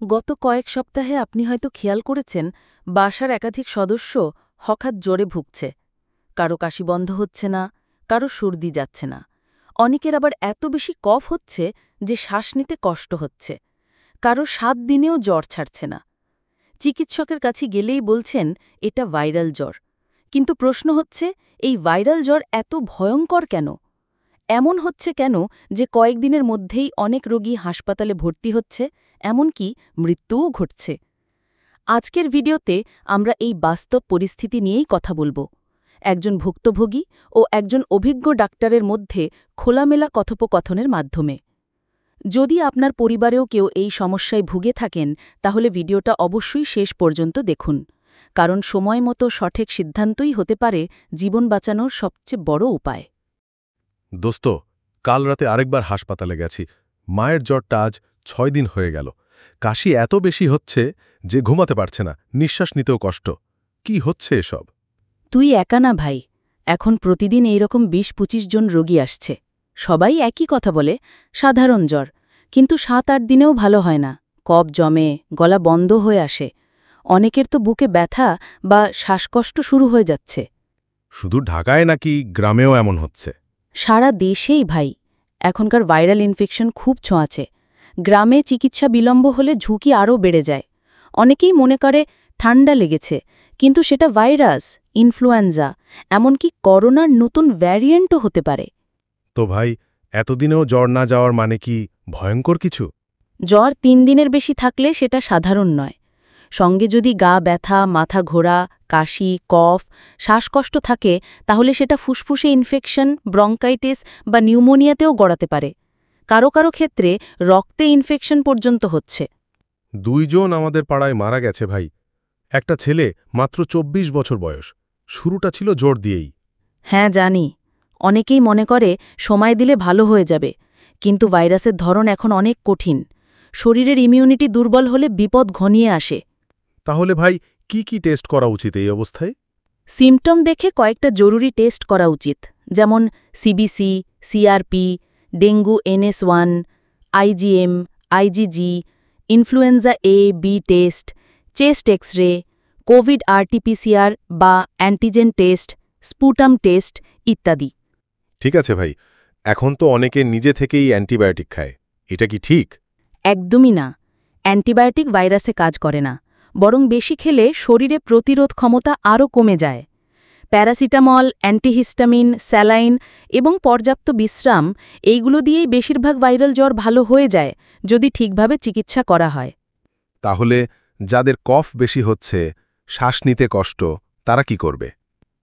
গত কয়েক সপ্তাহে আপনি হয়তো খেয়াল করেছেন বাসার একাধিক সদস্য হঠাৎ জ্বরে ভুগছে। কারো কাশি বন্ধ হচ্ছে না, কারো সর্দি যাচ্ছে না। অনেকের আবার এত বেশি কফ হচ্ছে যে শ্বাস নিতে কষ্ট হচ্ছে। কারো ৭ দিনেও জ্বর ছাড়ছে না। চিকিৎসকের কাছে গেলেই বলছেন এটা ভাইরাল জ্বর। কিন্তু প্রশ্ন হচ্ছে, এই ভাইরাল জ্বর এত ভয়ঙ্কর কেন? এমন হচ্ছে কেন যে কয়েকদিনের মধ্যেই অনেক রোগী হাসপাতালে ভর্তি হচ্ছে, এমনকি মৃত্যুও ঘটছে? আজকের ভিডিওতে আমরা এই বাস্তব পরিস্থিতি নিয়েই কথা বলবো। একজন ভুক্তভোগী ও একজন অভিজ্ঞ ডাক্তারের মধ্যে খোলামেলা কথোপকথনের মাধ্যমে। যদি আপনার পরিবারেও কেউ এই সমস্যায় ভুগে থাকেন, তাহলে ভিডিওটা অবশ্যই শেষ পর্যন্ত দেখুন, কারণ সময় মতো সঠিক সিদ্ধান্তই হতে পারে জীবন বাঁচানোর সবচেয়ে বড় উপায়। দোস্ত, কাল রাতে আরেকবার হাসপাতালে গেছি। মায়ের জ্বরটা আজ ৬ দিন হয়ে গেল। কাশি এত বেশি হচ্ছে যে ঘুমাতে পারছে না, নিঃশ্বাস নিতেও কষ্ট। কি হচ্ছে এসব? তুই একা না ভাই, এখন প্রতিদিন এইরকম ২০-২৫ জন রোগী আসছে। সবাই একই কথা বলে, সাধারণ জ্বর, কিন্তু ৭-৮ দিনেও ভালো হয় না। কফ জমে, গলা বন্ধ হয়ে আসে। অনেকের তো বুকে ব্যথা বা শ্বাসকষ্ট শুরু হয়ে যাচ্ছে। শুধু ঢাকায় নাকি গ্রামেও এমন হচ্ছে? সারা দেশেই ভাই, এখনকার ভাইরাল ইনফেকশন খুব ছোঁয়াচে। গ্রামে চিকিৎসা বিলম্ব হলে ঝুঁকি আরও বেড়ে যায়। অনেকেই মনে করে ঠান্ডা লেগেছে, কিন্তু সেটা ভাইরাস, ইনফ্লুয়েঞ্জা, এমনকি করোনার নতুন ভ্যারিয়েন্টও হতে পারে। তো ভাই, এতদিনেও জ্বর না যাওয়ার মানে কি ভয়ঙ্কর কিছু? জ্বর ৩ দিনের বেশি থাকলে সেটা সাধারণ নয়। সঙ্গে যদি গা ব্যথা, মাথা ঘোরা, কাশি, কফ, শ্বাসকষ্ট থাকে, তাহলে সেটা ফুসফুসে ইনফেকশন, ব্রঙ্কাইটিস বা নিউমোনিয়াতেও গড়াতে পারে। কারো কারো ক্ষেত্রে রক্তে ইনফেকশন পর্যন্ত হচ্ছে। ২ জন আমাদের পাড়ায় মারা গেছে ভাই। একটা ছেলে, মাত্র ২৪ বছর বয়স। শুরুটা ছিল জ্বর দিয়েই। হ্যাঁ জানি, অনেকেই মনে করে সময় দিলে ভালো হয়ে যাবে, কিন্তু ভাইরাসের ধরন এখন অনেক কঠিন। শরীরের ইমিউনিটি দুর্বল হলে বিপদ ঘনিয়ে আসে। তাহলে ভাই, কি টেস্ট করা উচিত এই অবস্থায়? সিমটম দেখে কয়েকটা জরুরি টেস্ট করা উচিত, যেমন CBC, CRP, dengue NS1, IgM, IgG, influenza A-B test, chest x ray, covid RT-PCR বা অ্যান্টিজেন টেস্ট, স্পুটাম টেস্ট ইত্যাদি। ঠিক আছে ভাই, এখন তো অনেকে নিজে থেকেই অ্যান্টিবায়োটিক খায়। এটা কি ঠিক? একদমই না। অ্যান্টিবায়োটিক ভাইরাসে কাজ করে না, বরং বেশি খেলে শরীরে প্রতিরোধ ক্ষমতা আরও কমে যায়। প্যারাসিটামল, অ্যান্টিহিস্টামিন, স্যালাইন এবং পর্যাপ্ত বিশ্রাম, এইগুলো দিয়েই বেশিরভাগ ভাইরাল জ্বর ভালো হয়ে যায়, যদি ঠিকভাবে চিকিৎসা করা হয়। তাহলে যাদের কফ বেশি হচ্ছে, শ্বাস নিতে কষ্ট, তারা কি করবে?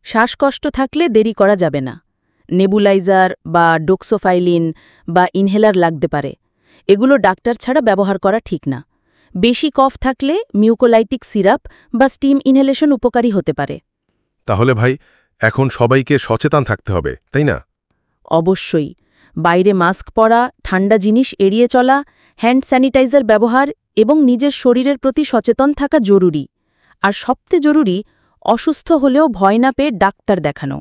শ্বাসকষ্ট থাকলে দেরি করা যাবে না। নেবুলাইজার বা ডোক্সোফাইলিন বা ইনহেলার লাগতে পারে। এগুলো ডাক্তার ছাড়া ব্যবহার করা ঠিক না। বেশি কফ থাকলে মিউকোলাইটিক সিরাপ বা স্টিম ইনহেলেশন উপকারী হতে পারে। তাহলে ভাই, এখন সবাইকে সচেতন থাকতে হবে, তাই না? অবশ্যই। বাইরে মাস্ক পরা, ঠান্ডা জিনিস এড়িয়ে চলা, হ্যান্ড স্যানিটাইজার ব্যবহার এবং নিজের শরীরের প্রতি সচেতন থাকা জরুরি। আর সবচেয়ে জরুরি, অসুস্থ হলেও ভয় না পেয়ে ডাক্তার দেখানো।